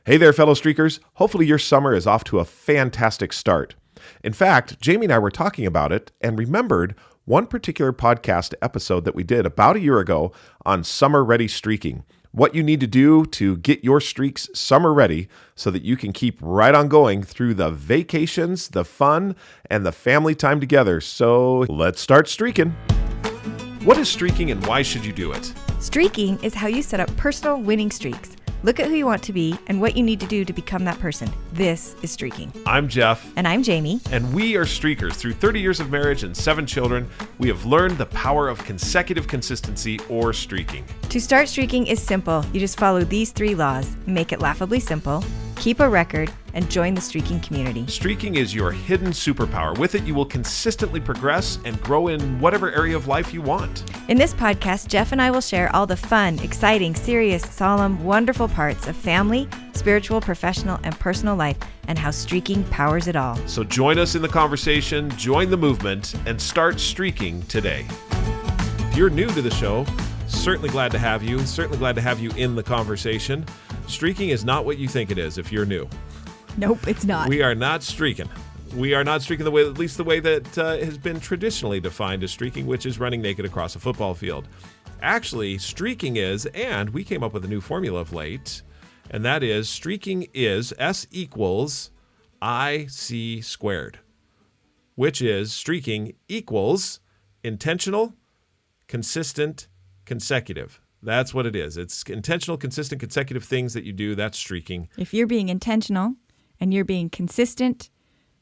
Hey there, fellow streakers. Hopefully your summer is off to a fantastic start. In fact, Jamie and I were talking about it and remembered one particular podcast episode that we did about a year ago on summer ready streaking. What you need to do to get your streaks summer ready so that you can keep right on going through the vacations, the fun, and the family time together. So let's start streaking. What is streaking and why should you do it? Streaking is how you set up personal winning streaks. Look at who you want to be and what you need to do to become that person. This is streaking. I'm Jeff. And I'm Jamie. And we are streakers. Through 30 years of marriage and 7 children, we have learned the power of consecutive consistency or streaking. To start streaking is simple. You just follow these 3 laws. Make it laughably simple, keep a record, and join the streaking community. Streaking is your hidden superpower. With it, you will consistently progress and grow in whatever area of life you want. In this podcast, Jeff and I will share all the fun, exciting, serious, solemn, wonderful parts of family, spiritual, professional, and personal life, and how streaking powers it all. So join us in the conversation, join the movement, and start streaking today. If you're new to the show, certainly glad to have you. Certainly glad to have you in the conversation. Streaking is not what you think it is if you're new. Nope, it's not. We are not streaking. We are not streaking the way, at least the way that has been traditionally defined as streaking, which is running naked across a football field. Actually, streaking is, and we came up with a new formula of late, and that is streaking is S equals IC squared, which is streaking equals intentional, consistent, consecutive. That's what it is. It's intentional, consistent, consecutive things that you do. That's streaking. If you're being intentional and you're being consistent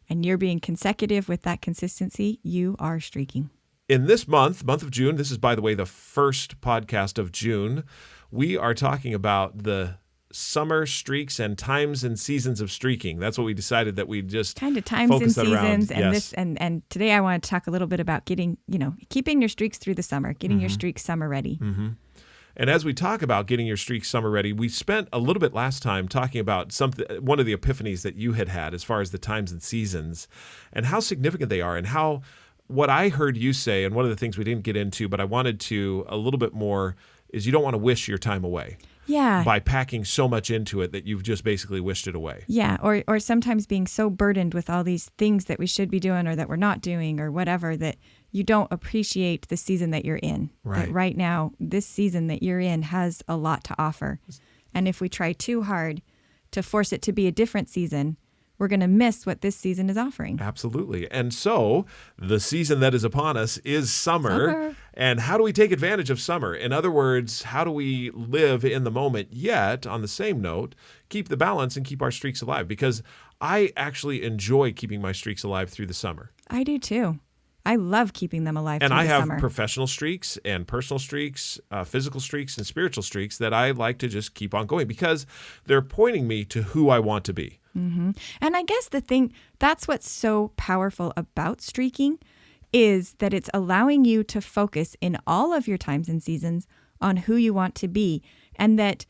and you're being consecutive with that consistency, you are streaking. In this month of June, this is, by the way, the first podcast of June, we are talking about the summer streaks and times and seasons of streaking. That's what we decided that we just kind of times and seasons. And yes. and today I want to talk a little bit about keeping your streaks through the summer, getting your streaks summer ready. Mm-hmm. And as we talk about getting your streaks summer ready, we spent a little bit last time talking about one of the epiphanies that you had as far as the times and seasons and how significant they are, and how what I heard you say, and one of the things we didn't get into, but I wanted to a little bit more, is you don't want to wish your time away. Yeah. By packing so much into it that you've just basically wished it away. Yeah, or sometimes being so burdened with all these things that we should be doing or that we're not doing or whatever, that you don't appreciate the season that you're in. Right. That right now, this season that you're in has a lot to offer. And if we try too hard to force it to be a different season, we're going to miss what this season is offering. Absolutely. And so the season that is upon us is summer. And how do we take advantage of summer? In other words, how do we live in the moment, yet on the same note, keep the balance and keep our streaks alive? Because I actually enjoy keeping my streaks alive through the summer. I do too. I love keeping them alive and through the summer. And I have professional streaks and personal streaks, physical streaks and spiritual streaks that I like to just keep on going because they're pointing me to who I want to be. Mm-hmm. And I guess that's what's so powerful about streaking is that it's allowing you to focus in all of your times and seasons on who you want to be. And that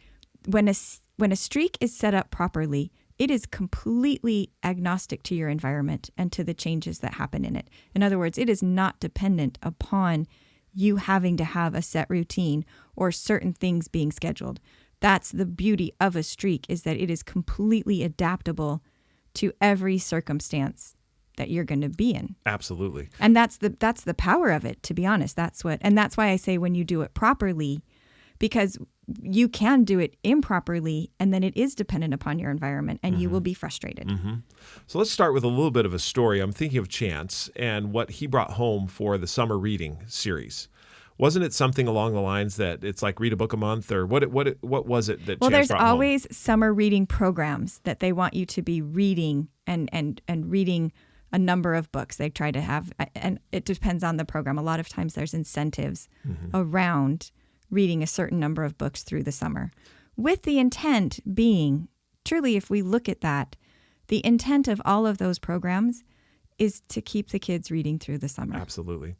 when a streak is set up properly, it is completely agnostic to your environment and to the changes that happen in it. In other words, it is not dependent upon you having to have a set routine or certain things being scheduled. That's the beauty of a streak, is that it is completely adaptable to every circumstance that you're going to be in. Absolutely. And that's the power of it, to be honest. That's why I say when you do it properly, because you can do it improperly, and then it is dependent upon your environment, and you will be frustrated. Mm-hmm. So let's start with a little bit of a story. I'm thinking of Chance and what he brought home for the summer reading series. Wasn't it something along the lines that it's like read a book a month, or what was it that Chance brought home? Well, there's always summer reading programs that they want you to be reading and reading a number of books. They try to have, and it depends on the program. A lot of times there's incentives around reading a certain number of books through the summer, with the intent being, truly, if we look at that, the intent of all of those programs is to keep the kids reading through the summer. Absolutely.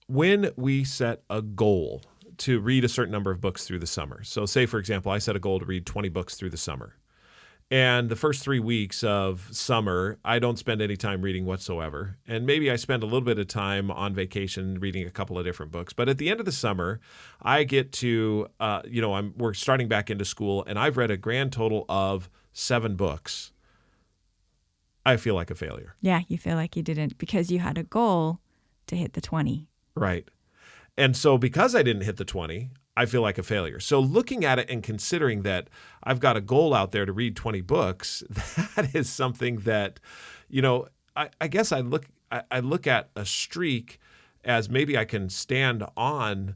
When we set a goal to read a certain number of books through the summer, so say, for example, I set a goal to read 20 books through the summer, And the first 3 weeks of summer, I don't spend any time reading whatsoever. And maybe I spend a little bit of time on vacation reading a couple of different books. But at the end of the summer, I get to, we're starting back into school, and I've read a grand total of 7 books. I feel like a failure. Yeah, you feel like you didn't because you had a goal to hit the 20. Right. And so because I didn't hit the 20, I feel like a failure. So looking at it and considering that I've got a goal out there to read 20 books, that is something that, I guess I look at a streak as maybe I can stand on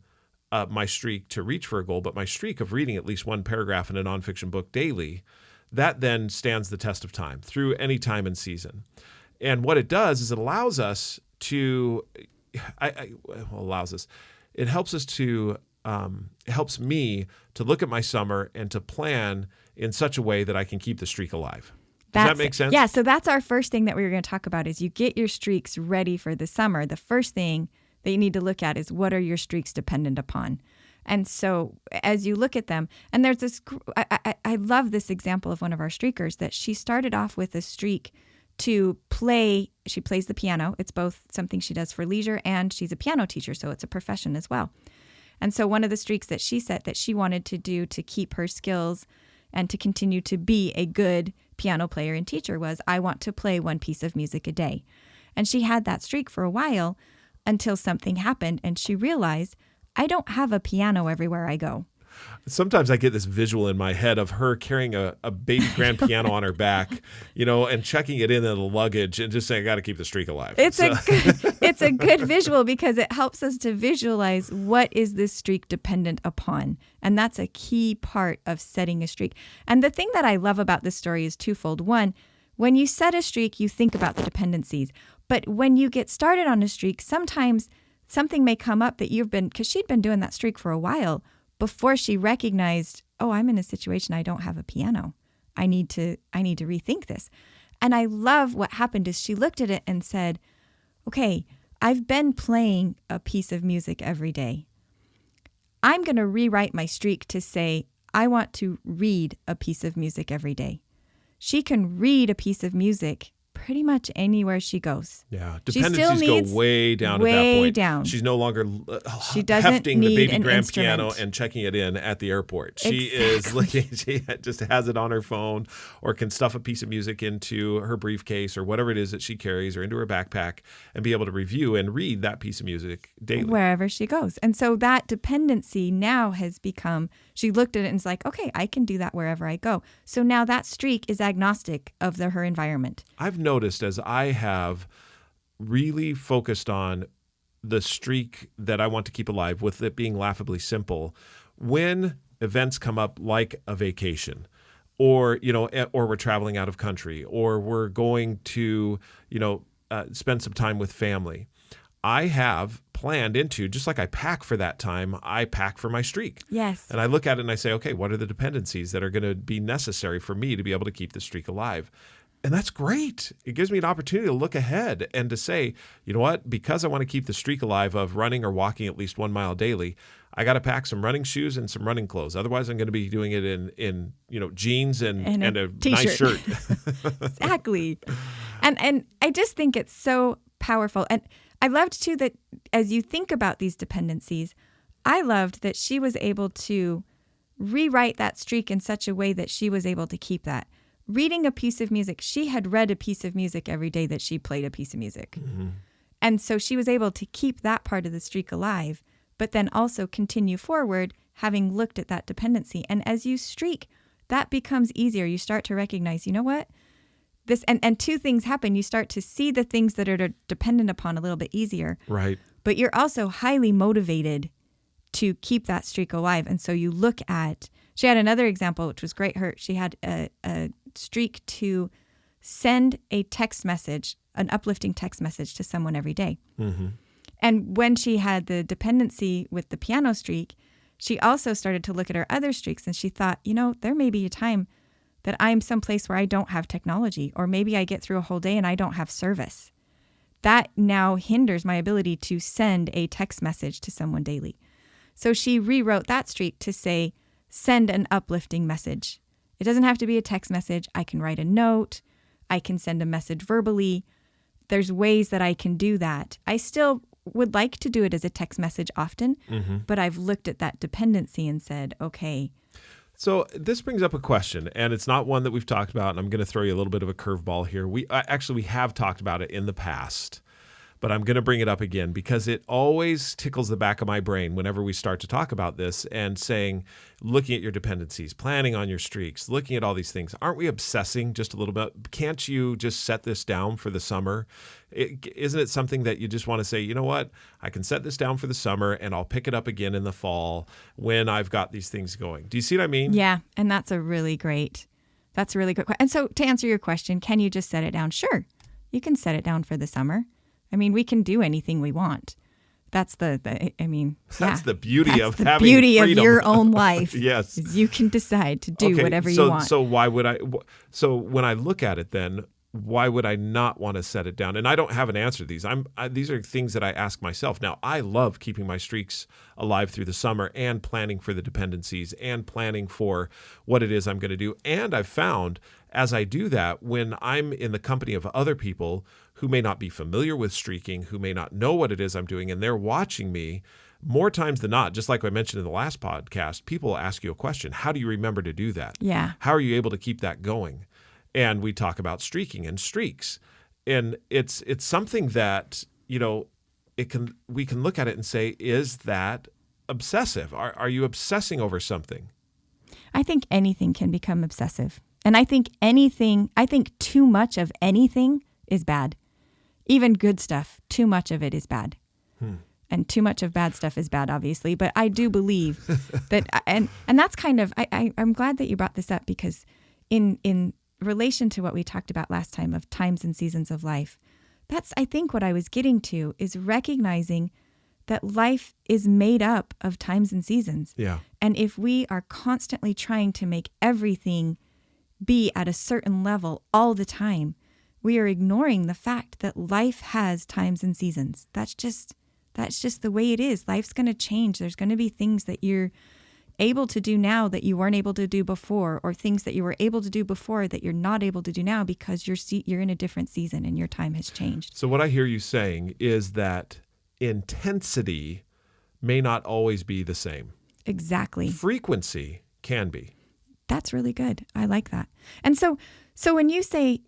my streak to reach for a goal, but my streak of reading at least one paragraph in a nonfiction book daily, that then stands the test of time through any time and season. And what it does is it allows us to, it helps us to, it helps me to look at my summer and to plan in such a way that I can keep the streak alive. Does that make sense? Yeah, so that's our first thing that we were going to talk about is you get your streaks ready for the summer. The first thing that you need to look at is what are your streaks dependent upon? And so as you look at them, and there's this, I love this example of one of our streakers that she started off with a streak to play. She plays the piano. It's both something she does for leisure and she's a piano teacher, so it's a profession as well. And so one of the streaks that she set that she wanted to do to keep her skills and to continue to be a good piano player and teacher was, I want to play one piece of music a day. And she had that streak for a while until something happened and she realized, I don't have a piano everywhere I go. Sometimes I get this visual in my head of her carrying a baby grand piano on her back, and checking it in the luggage and just saying, I got to keep the streak alive. It's a good visual because it helps us to visualize what is this streak dependent upon. And that's a key part of setting a streak. And the thing that I love about this story is twofold. One, when you set a streak, you think about the dependencies. But when you get started on a streak, sometimes something may come up that because she'd been doing that streak for a while, before she recognized, oh, I'm in a situation I don't have a piano. I need to rethink this. And I love what happened is she looked at it and said, okay, I've been playing a piece of music every day. I'm going to rewrite my streak to say, I want to read a piece of music every day. She can read a piece of music pretty much anywhere she goes. Yeah, dependencies go way down at that point. Way down. She's no longer she doesn't hefting need the baby an grand instrument. piano and checking it in at the airport. She Exactly. is looking. She just has it on her phone, or can stuff a piece of music into her briefcase or whatever it is that she carries, or into her backpack, and be able to review and read that piece of music daily wherever she goes. And so that dependency now has become. She looked at it and was like, okay, I can do that wherever I go. So now that streak is agnostic of her environment. I've noticed as I have really focused on the streak that I want to keep alive, with it being laughably simple, when events come up like a vacation, or we're traveling out of country, or we're going to spend some time with family, I have planned into, just like I pack for that time, I pack for my streak. Yes. And I look at it and I say, okay, what are the dependencies that are going to be necessary for me to be able to keep the streak alive? And that's great. It gives me an opportunity to look ahead and to say, you know what, because I want to keep the streak alive of running or walking at least 1 mile daily, I got to pack some running shoes and some running clothes. Otherwise, I'm going to be doing it in jeans and a nice shirt. Exactly. And I just think it's so powerful. And I loved too that as you think about these dependencies, I loved that she was able to rewrite that streak in such a way that she was able to keep that. Reading a piece of music, she had read a piece of music every day that she played a piece of music. Mm-hmm. And so she was able to keep that part of the streak alive, but then also continue forward having looked at that dependency. And as you streak, that becomes easier. You start to recognize, you know what? This and two things happen. You start to see the things that are dependent upon a little bit easier. Right. But you're also highly motivated to keep that streak alive. And so you look at, she had another example, which was great. She had a streak to send a text message, an uplifting text message to someone every day. Mm-hmm. And when she had the dependency with the piano streak, she also started to look at her other streaks and she thought, there may be a time that I'm someplace where I don't have technology, or maybe I get through a whole day and I don't have service. That now hinders my ability to send a text message to someone daily. So she rewrote that streak to say, send an uplifting message It doesn't have to be a text message. I can write a note. I can send a message verbally. There's ways that I can do that. I still would like to do it as a text message often, but I've looked at that dependency and said, okay. So this brings up a question, and it's not one that we've talked about, and I'm going to throw you a little bit of a curveball here. We have talked about it in the past, but I'm going to bring it up again because it always tickles the back of my brain whenever we start to talk about this and saying, looking at your dependencies, planning on your streaks, looking at all these things. Aren't we obsessing just a little bit? Can't you just set this down for the summer? Isn't it something that you just want to say, you know what, I can set this down for the summer and I'll pick it up again in the fall when I've got these things going? Do you see what I mean? Yeah, and that's a really good question. And so to answer your question, can you just set it down? Sure, you can set it down for the summer. I mean, we can do anything we want. That's the the beauty of having beauty freedom. of your own life. Yes. Is you can decide to do whatever you want. So why would I? So when I look at it, then why would I not want to set it down? And I don't have an answer to these. These are things that I ask myself. Now, I love keeping my streaks alive through the summer and planning for the dependencies and planning for what it is I'm going to do. And I've found as I do that, when I'm in the company of other people who may not be familiar with streaking, who may not know what it is I'm doing, and they're watching me, more times than not, just like I mentioned in the last podcast, people will ask you a question. How do you remember to do that? Yeah. How are you able to keep that going? And we talk about streaking and streaks. And it's something that, we can look at it and say, is that obsessive? Are you obsessing over something? I think anything can become obsessive. And I think too much of anything is bad. Even good stuff, too much of it is bad. And too much of bad stuff is bad, obviously. But I do believe that, and that's kind of, I'm glad that you brought this up, because in relation to what we talked about last time of times and seasons of life, that's, I think, what I was getting to is recognizing that life is made up of times and seasons. Yeah. And if we are constantly trying to make everything be at a certain level all the time, we are ignoring the fact that life has times and seasons. That's just the way it is. Life's going to change. There's going to be things that you're able to do now that you weren't able to do before, or things that you were able to do before that you're not able to do now because you're in a different season and your time has changed. So what I hear you saying is that intensity may not always be the same. Exactly. Frequency can be. That's really good. I like that. And so when you say,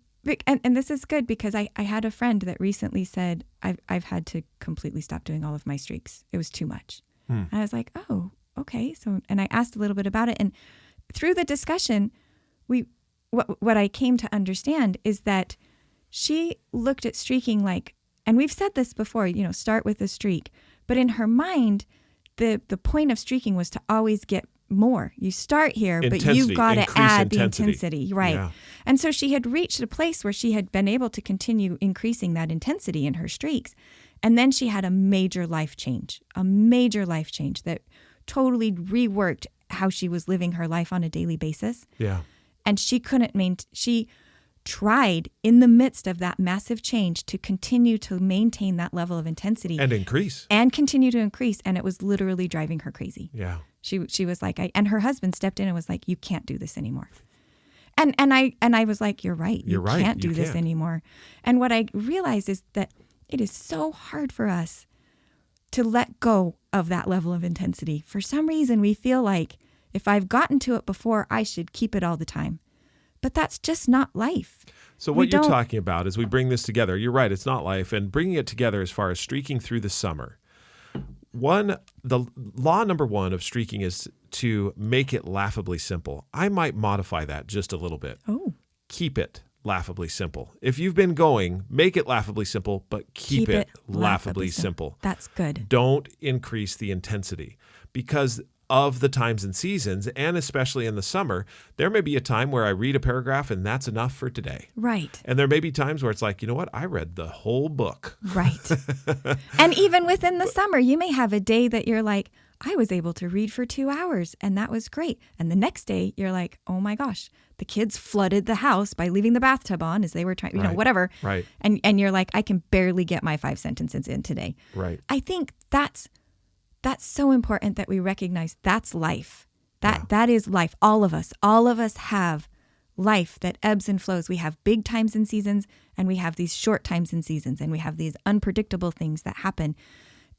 and this is good, because I had a friend that recently said, I've had to completely stop doing all of my streaks. It was too much. And I was like, oh, okay. So, and I asked a little bit about it. And through the discussion, what I came to understand is that she looked at streaking like, and we've said this before, start with a streak. But in her mind, the point of streaking was to always get more. You start here, but you've got to add the intensity. Right. Yeah. And so she had reached a place where she had been able to continue increasing that intensity in her streaks. And then she had a major life change that totally reworked how she was living her life on a daily basis. Yeah. And she couldn't she tried in the midst of that massive change to continue to maintain that level of intensity and increase and continue to increase. And it was literally driving her crazy. Yeah. She was like, and her husband stepped in and was like, you can't do this anymore. And I was like, you're right. You can't do this anymore. And what I realized is that it is so hard for us to let go of that level of intensity. For some reason, we feel like if I've gotten to it before, I should keep it all the time. But that's just not life. So what you're talking about is we bring this together. You're right, it's not life. And bringing it together as far as streaking through the summer. The law number one of streaking is to make it laughably simple. I might modify that just a little bit. Oh. Keep it laughably simple. If you've been going, make it laughably simple, but keep it laughably simple. That's good. Don't increase the intensity, because of the times and seasons, and especially in the summer, there may be a time where I read a paragraph and that's enough for today. Right. And there may be times where it's like, you know what? I read the whole book. Right. And even within the summer, you may have a day that you're like, I was able to read for 2 hours and that was great. And the next day you're like, oh my gosh, the kids flooded the house by leaving the bathtub on as they were trying, whatever. Right. And you're like, I can barely get my 5 sentences in today. Right. I think that's so important that we recognize that's life. That is life. All of us have life that ebbs and flows. We have big times and seasons, and we have these short times and seasons, and we have these unpredictable things that happen.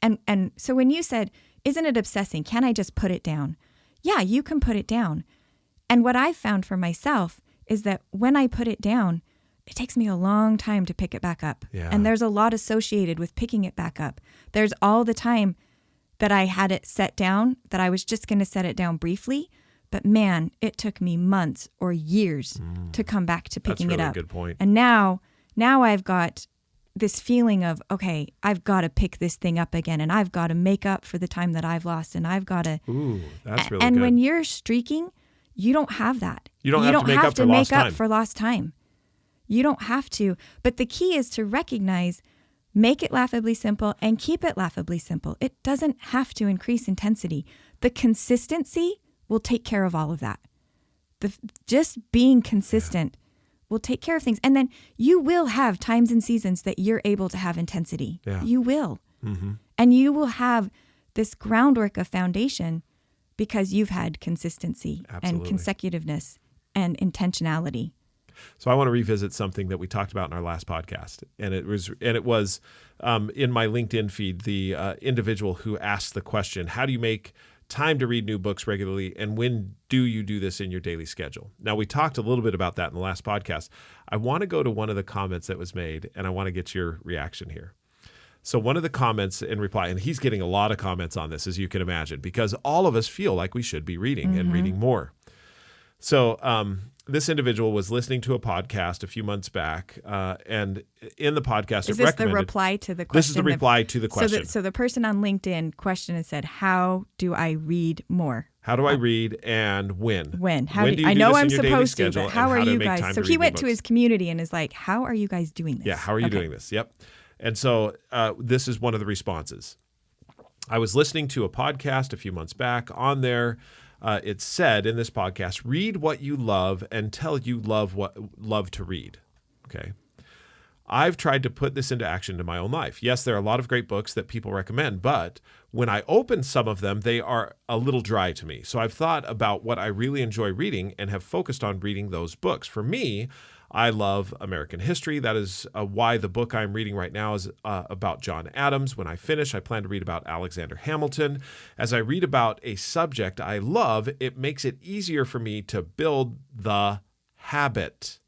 And so when you said, isn't it obsessing? Can I just put it down? Yeah, you can put it down. And what I've found for myself is that when I put it down, it takes me a long time to pick it back up. Yeah. And there's a lot associated with picking it back up. There's all the time that I had it set down, that I was just going to set it down briefly. But man, it took me months or years to come back to picking it up. That's a really good point. And now I've got this feeling of, okay, I've got to pick this thing up again, and I've got to make up for the time that I've lost, and I've got to. Ooh, that's really and good. when you're streaking, you don't have that. You don't have to make up for lost time. You don't have to. But the key is to recognize, make it laughably simple, and keep it laughably simple. It doesn't have to increase intensity. The consistency will take care of all of that. Just being consistent will take care of things. And then you will have times and seasons that you're able to have intensity. Yeah. You will. Mm-hmm. And you will have this groundwork of foundation because you've had consistency and consecutiveness and intentionality. So I want to revisit something that we talked about in our last podcast, and it was in my LinkedIn feed, the individual who asked the question, how do you make time to read new books regularly, and when do you do this in your daily schedule? Now, we talked a little bit about that in the last podcast. I want to go to one of the comments that was made, and I want to get your reaction here. So one of the comments in reply, and he's getting a lot of comments on this, as you can imagine, because all of us feel like we should be reading and reading more. So this individual was listening to a podcast a few months back, and in the podcast, is this the reply to the question? This is the reply to the question. So the person on LinkedIn questioned and said, "How do I read more? How do I read, and when? When? When do you I do know this in I'm your daily supposed to, schedule, but how and are to you make time guys?" to So he read went new to books? his community and is like, "How are you guys doing this?" Yeah, how are you doing this? Yep. And so this is one of the responses. I was listening to a podcast a few months back. On there, it said in this podcast, read what you love until you love to read. Okay. I've tried to put this into action in my own life. Yes, there are a lot of great books that people recommend, but when I open some of them, they are a little dry to me. So I've thought about what I really enjoy reading and have focused on reading those books. For me, I love American history. That is why the book I'm reading right now is about John Adams. When I finish, I plan to read about Alexander Hamilton. As I read about a subject I love, it makes it easier for me to build the habit.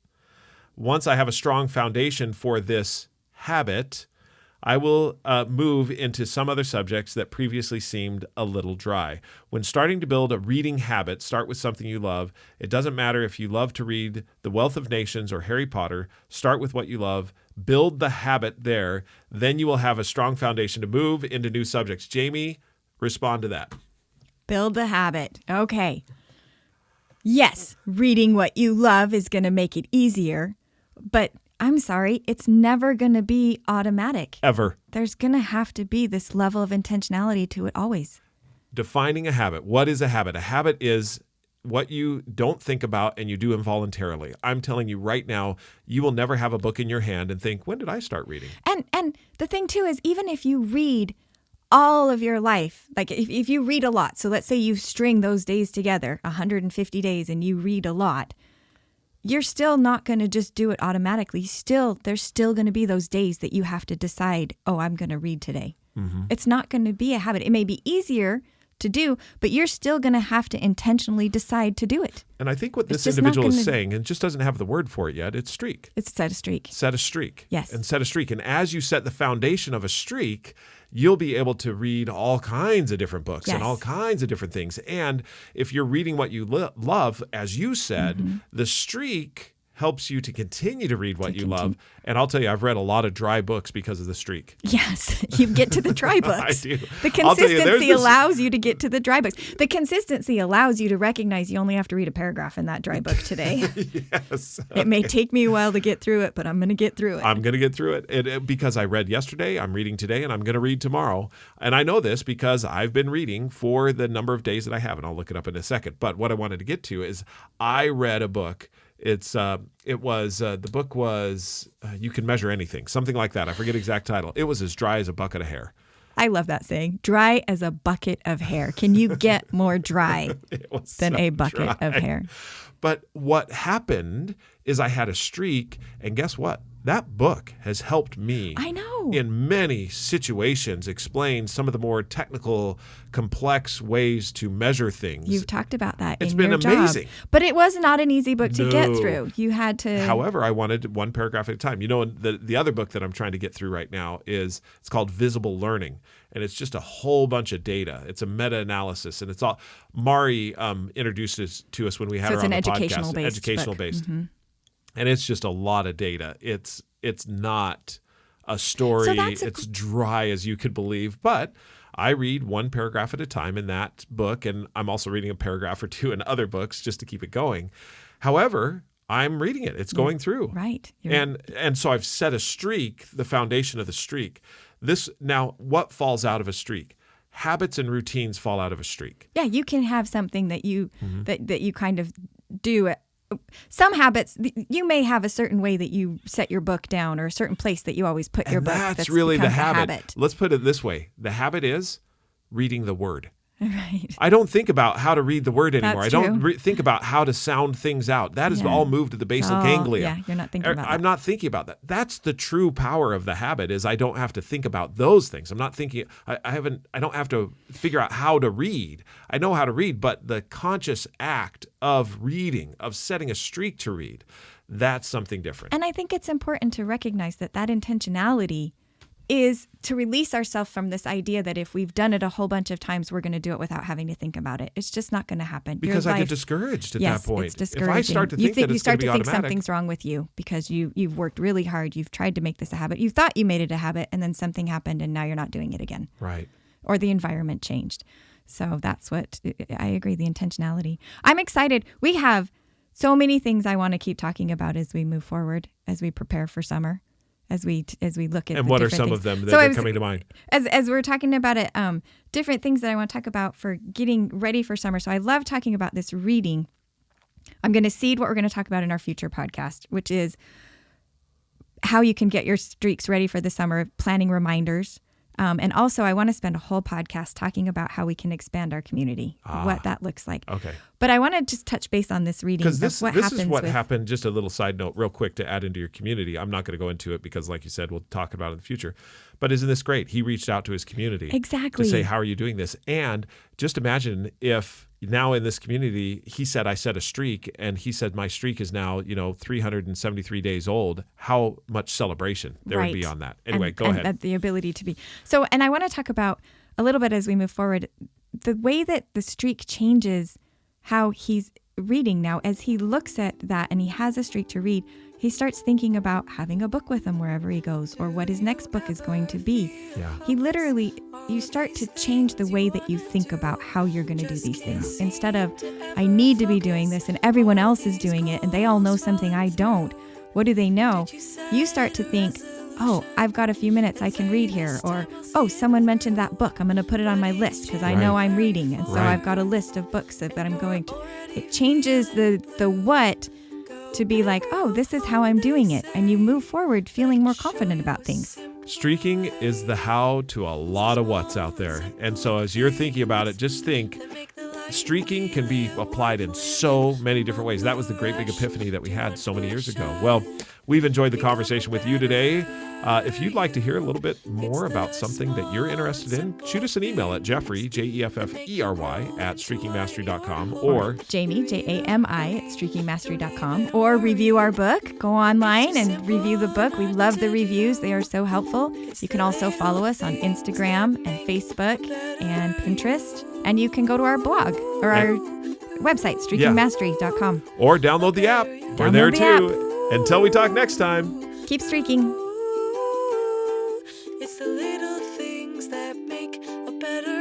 Once I have a strong foundation for this habit, I will move into some other subjects that previously seemed a little dry. When starting to build a reading habit, start with something you love. It doesn't matter if you love to read The Wealth of Nations or Harry Potter. Start with what you love. Build the habit there. Then you will have a strong foundation to move into new subjects. Jami, respond to that. Build the habit. Okay. Yes, reading what you love is going to make it easier, but I'm sorry, it's never going to be automatic. Ever. There's going to have to be this level of intentionality to it always. Defining a habit. What is a habit? A habit is what you don't think about and you do involuntarily. I'm telling you right now, you will never have a book in your hand and think, when did I start reading? And the thing too is, even if you read all of your life, like if you read a lot, so let's say you string those days together, 150 days, and you read a lot, you're still not going to just do it automatically. There's still going to be those days that you have to decide, oh, I'm going to read today. Mm-hmm. It's not going to be a habit. It may be easier to do, but you're still going to have to intentionally decide to do it. And I think what this individual is saying, and just doesn't have the word for it yet, it's streak. It's set a streak. Set a streak. Yes. And set a streak. And as you set the foundation of a streak, you'll be able to read all kinds of different books and all kinds of different things. And if you're reading what you love, as you said, the streak helps you to continue to read what you love. And I'll tell you, I've read a lot of dry books because of the streak. Yes, you get to the dry books. I do. The consistency allows you to get to the dry books. The consistency allows you to recognize you only have to read a paragraph in that dry book today. Yes. It may take me a while to get through it, but I'm going to get through it. I'm going to get through it. Because I read yesterday, I'm reading today, and I'm going to read tomorrow. And I know this because I've been reading for the number of days that I have, and I'll look it up in a second. But what I wanted to get to is I read a book. The book was You Can Measure Anything, something like that. I forget exact title. It was as dry as a bucket of hair. I love that saying, dry as a bucket of hair. Can you get more dry than a bucket of hair? But what happened is I had a streak, and guess what? That book has helped me I know. in many situations explain some of the more technical, complex ways to measure things. You've talked about that It's in been your amazing. job. But it was not an easy book to get No. through. You had to... However, I wanted one paragraph at a time. You know, the other book that I'm trying to get through right now it's called Visible Learning. And it's just a whole bunch of data. It's a meta-analysis. And it's all... Mari introduced it to us when we had her on the podcast. Educational based. Mm-hmm. And it's just a lot of data. It's not a story. So it's dry as you could believe. But I read one paragraph at a time in that book, and I'm also reading a paragraph or two in other books just to keep it going. However, I'm reading it. It's going through. Right. And so I've set a streak, the foundation of the streak. Now, what falls out of a streak? Habits and routines fall out of a streak. Yeah, you can have something that you that you kind of do. Some habits, you may have a certain way that you set your book down or a certain place that you always put your book. That's really the becomes a habit. Let's put it this way. The habit is reading the word. Right. I don't think about how to read the word anymore. That's I don't true. think about how to sound things out. That is all moved to the basal ganglia. Yeah, you're not thinking about that. I'm not thinking about that. That's the true power of the habit is I don't have to think about those things. I'm not thinking, I don't have to figure out how to read. I know how to read, but the conscious act of reading, of setting a streak to read, that's something different. And I think it's important to recognize that intentionality is to release ourselves from this idea that if we've done it a whole bunch of times, we're going to do it without having to think about it. It's just not going to happen. Because I get discouraged at that point. It's discouraging. If I start to think that you it's start going to be to think automatic. something's wrong with you because you've worked really hard. You've tried to make this a habit. You thought you made it a habit, and then something happened, and now you're not doing it again. Right. Or the environment changed. So that's what I agree, the intentionality. I'm excited. We have so many things I want to keep talking about as we move forward, as we prepare for summer. As we look at and the what are different some things. of them that So are coming to mind? As we're talking about it, different things that I want to talk about for getting ready for summer. So I love talking about this reading. I'm going to seed what we're going to talk about in our future podcast, which is how you can get your streaks ready for the summer, planning reminders. And also, I want to spend a whole podcast talking about how we can expand our community, what that looks like. Okay. But I want to just touch base on this reading. Because this is what happened. Just a little side note, real quick, to add into your community. I'm not going to go into it because, like you said, we'll talk about it in the future. But isn't this great? He reached out to his community. Exactly. To say, how are you doing this? And just imagine if now in this community, he said, I set a streak, and he said, my streak is now, 373 days old. How much celebration there would be on that? Anyway, go ahead. And the ability to be. So, and I want to talk about a little bit as we move forward, the way that the streak changes how he's reading now. As he looks at that and he has a streak to read, he starts thinking about having a book with him wherever he goes or what his next book is going to be. Yeah. He literally, you start to change the way that you think about how you're going to do these things. Instead of, I need to be doing this and everyone else is doing it and they all know something I don't. What do they know? You start to think, oh, I've got a few minutes I can read here. Or, oh, someone mentioned that book. I'm going to put it on my list because I know I'm reading. And so I've got a list of books that I'm going to. It changes the what to be like, oh, this is how I'm doing it. And you move forward feeling more confident about things. Streaking is the how to a lot of what's out there. And so as you're thinking about it, just think, streaking can be applied in so many different ways. That was the great big epiphany that we had so many years ago. Well, we've enjoyed the conversation with you today. If you'd like to hear a little bit more about something that you're interested in, shoot us an email at Jeffrey, Jeffrey, at streakingmastery.com or Jami, Jami, at streakingmastery.com, or review our book. Go online and review the book. We love the reviews. They are so helpful. You can also follow us on Instagram and Facebook and Pinterest. And you can go to our blog or our website, streakingmastery.com. Or download the app. We're there too. Until we talk next time. Keep streaking. It's the little things that make a better